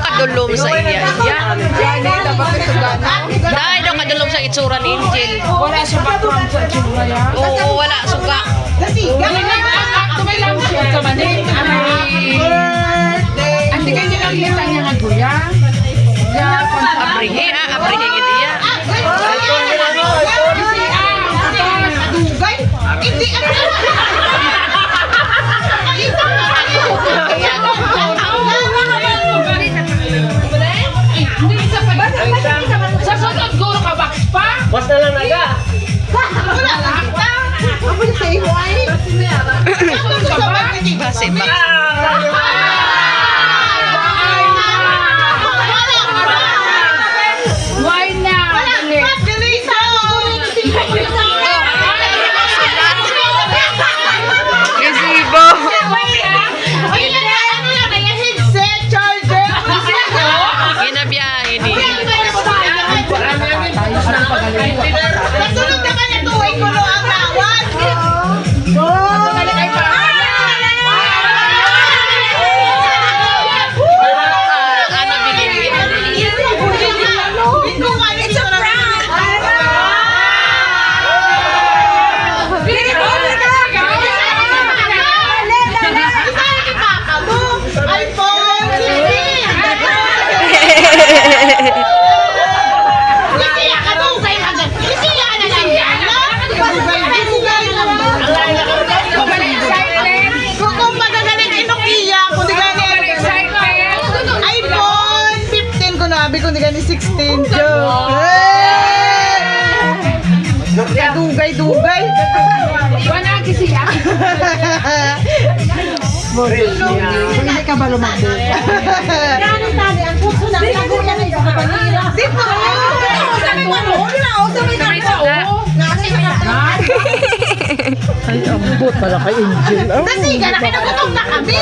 kadulom sa iya. Dahil daw kadulom sa itsura ni Angel. Wala siya background sa itsura yan. Oo, wala suga. Tumay lang siya sa manin. Hindi ganyan lang kita niya nga guya. Abrihe, abrihe gid iya. Hindi sa sunod guro ka box pa? Basta lang naga. wala lang kita. Ako na sa iyo ay. Base ba? Why na? Resibo. Ginabiyahe ni. Nasunod na ka na tuwing ko ang tawad. Ano bigyan It's a prank! iPhone 15 ko na, kung di gani 16 joke. Dugay-dugay. Wala siya. Hindi ka ba lumagdit? Ganun tali, ang puso na lago yan ay sa panira. Dito! Sabi mo ano? Wala o, sabi na ako. Ay, ambot pala kay Angel. Kasi ka na kinagutom na kami.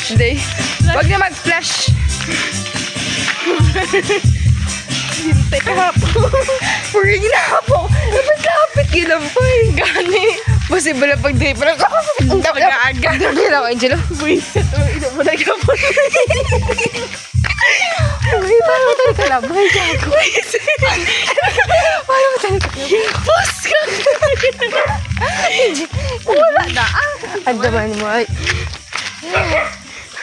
birthday. Huwag na mag-flash. Hintay ka po. Puri na po. Dapat lapit kinampay. Gani. Posible na pag-day pa lang. Ang taga-aga. Gagawin ako, Angelo. Buisit. Ina mo na ka po. Ay, paano mo tayo kalabay? Gago. Paano mo tayo kalabay? Pus ka. Wala na. Ang daman mo ay.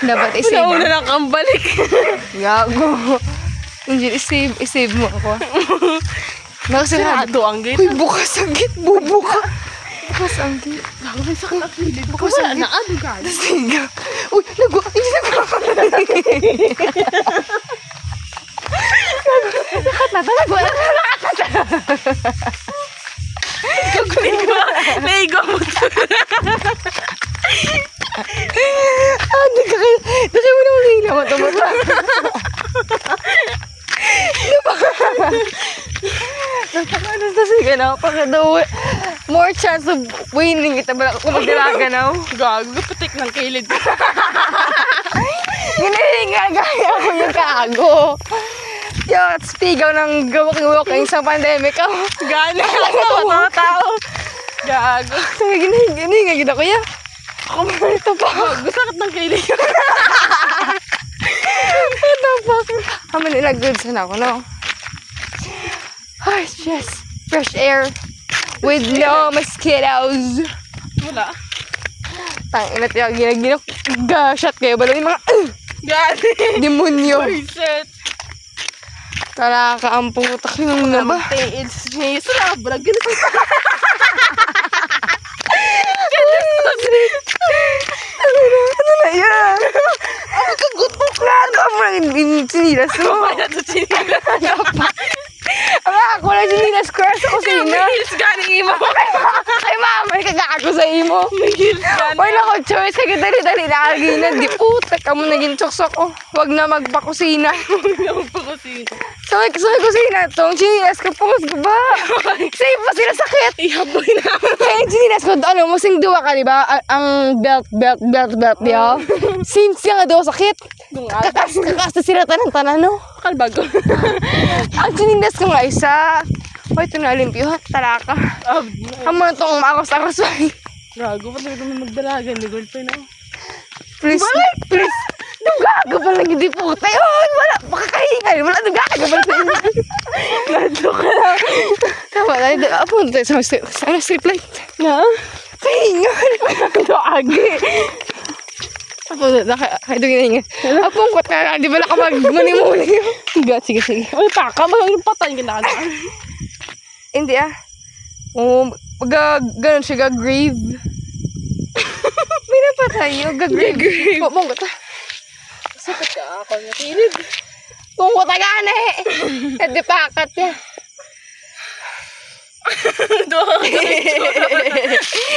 Dapat isave. Una lang kang balik. Gago. Angel, isave mo ako. Sarado ang gate. Uy, bukas ang gate. Bubuka. Bukas ang gate. Gagawin sa kanapilid. Bukas ang gate. Ano gano'n? Siga. Uy, hindi nagwa. Nagwa. Naigo mo to. Daki mo naman hila mo ito mo. Napakaano sa siga na. Pakadaw. More chance of winning kita ba kung magdalaga na. Gago, patik ng kilid. Ginahinga gaya ko yung kago. Yo, spigaw ng walking sa pandemic ako. Gano'n ako, mga tao. Gago. Ginahinga gina ko ya. Ako ba ito pa? Gago, sakit ng kilid. What the fuck? Kami nila goods na ako, no? Ay, yes. Fresh air. With no mosquitoes. Wala. Tangina tiyo, shot kayo. Balo yung mga Gano'n. demonyo. Reset. Tara ka, ang putak yung na ba? It's me. Sarap, brag. Ano na yan? Ano kagot mo? Klaro ang mga sinilas mo. Ang ako na sinilas ko sa kusina. Heels ganing imo. Ay mama, kagago sa imo. Heels ganing. Wala ko choice. Sige, dali-dali lagi na. Di puta ka mo naging tsuksok ko. Huwag na magpakusina. Magpakusin. Sa kusina tong sinilas ko po. Mas ba? Sa'yo pa sila sakit. Ihaboy na. Kaya yung sinilas ko, ano, musing duwa ka, diba? Ang belt, diba? Since yung duwa sakit. Kakas na sila tanan, no? Kalbago. Ang sinilas ko nga isa. Hoy, ito na limpyo. Talaka. Ang mga itong makakos-akos. Gago, pati ko naman magdalagan ni girlfriend ako. Please, please. Dugago pa lang hindi po tayo. Wala, makakahingal. Wala, dugago pa lang. Nado ka lang. Tama na, apunta tayo sa street light. Na? Kahingal. Duagi. Apunta na, kahit ginahingal. Apong ko na, di ba nakamag-muni-muni. Sige. Uy, taka, yung patay ka na. Hindi Oo, ganun siya, gag-grave. May napatay yun, gag-grave. Mong ko ta. Sakit ka ako na kilid. Mong ko ta gana eh. At di pakat ya.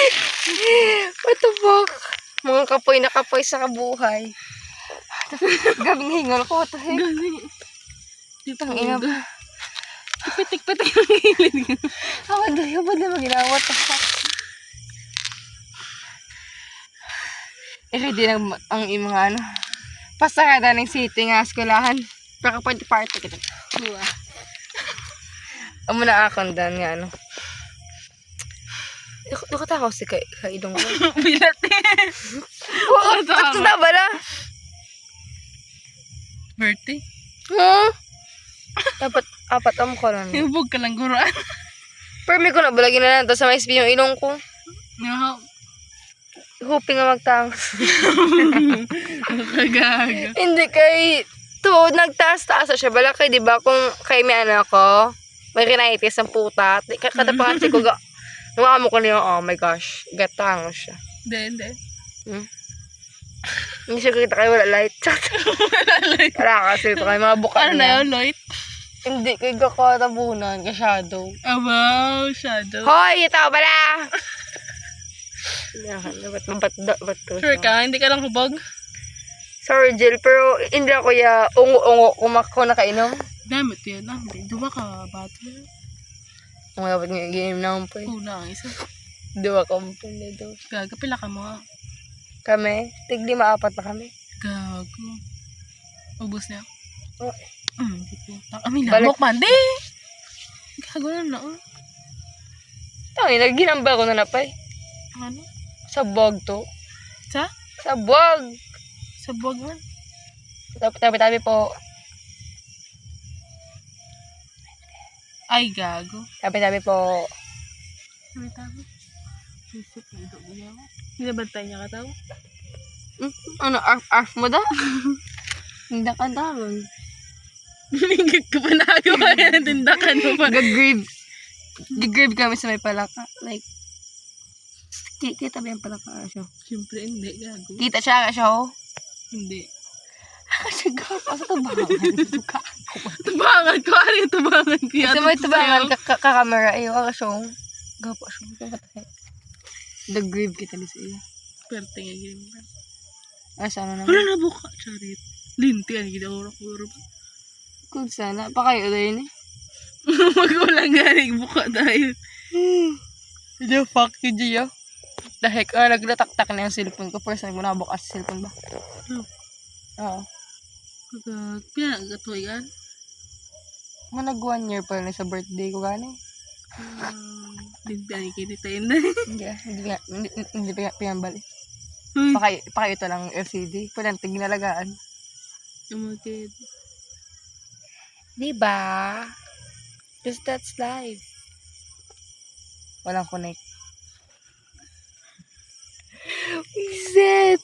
What the fuck? Mga kapoy na kapoy sa kabuhay. Gabing hingal ko. What the heck? Tangina ba? Pitik-pitik ang kilid. Ba't na maginawa? What the fuck? Ready na ang mga ano. Pasarada ng city nga eskwelahan. Pero kapag party kita. Diba? Amo na akong dan nga ano. Nakata ako si kaidong ko. Bilat eh. Oo, ito na bala. Birthday? Dapat apat am ko lang. Hubog ka lang guruan. Pero may ko na balagin na lang. Tapos sa may SP yung ilong ko. No. Hoping nga magtang. Kagaga. Hindi kay to nagtaas-taas siya bala kay di ba kung kay may anak ko may rinitis ang puta kada pa kasi ko mo ko niya oh my gosh gatang siya Hindi. hindi siya kita kay wala light wala kasi ito kay mga buka Ano na yun, Lloyd? hindi kay kakatabunan ka shadow Oh, wow, shadow. hoy ito bala ba't to Sure ka? Hindi ka lang hubog? sorry Jill pero hindi ako ya ungo kumako na kainom Damit yun. Hindi. Dua ka, bato. mga dapat nga game na po Una ang isa. dua kampong na daw Gaga, pila ka mo. kami tigli maapat na kami Gago. Ubus na. Oh. Di po. Amin Balik. lamok man. Di! Gago na na. tangin ginamba ko na napay Ano? sa bog to Sa? sa bog Sa buwag man. tabi po Ay, gago. tabi po Tabi-tabi. Nabantay niya ka tao? Ano, arf mo da? Hindi ka daman. Minggit ko pa nagawa yan. Tindakan mo pa. Gag-grave kami sa may palaka. Like, kita ba yung palaka siya? Siyempre, hindi. Gago. Kita siya oh. Hindi. Kasi gapa sa tabangan. Tubangan ko. Ano yung tubangan ko? Sa may tabangan kakamera. Ayaw ka siya. Gapa siya. The grave kita ni sa iya. Perte nga ganyan. Sana naman. Wala na buka. Charit. Linti. Ano gina orak-orak ba? Kung sana. Pa kayo ulit eh. Magulang galing buka tayo. Hindi, fuck you, Gio. The heck, naglataktak na yung cellphone ko. First time ko nakabukas sa cellphone ba? No. Oo. Pinagatuloy yan? Manag 1 year pa na sa birthday ko gani. Hindi pinagkinitain na. Hindi pinambali. Uy. Pakayo ito lang LCD. Panantig nalagaan. Umakit. Diba? Because that's life. Walang connect. Reset!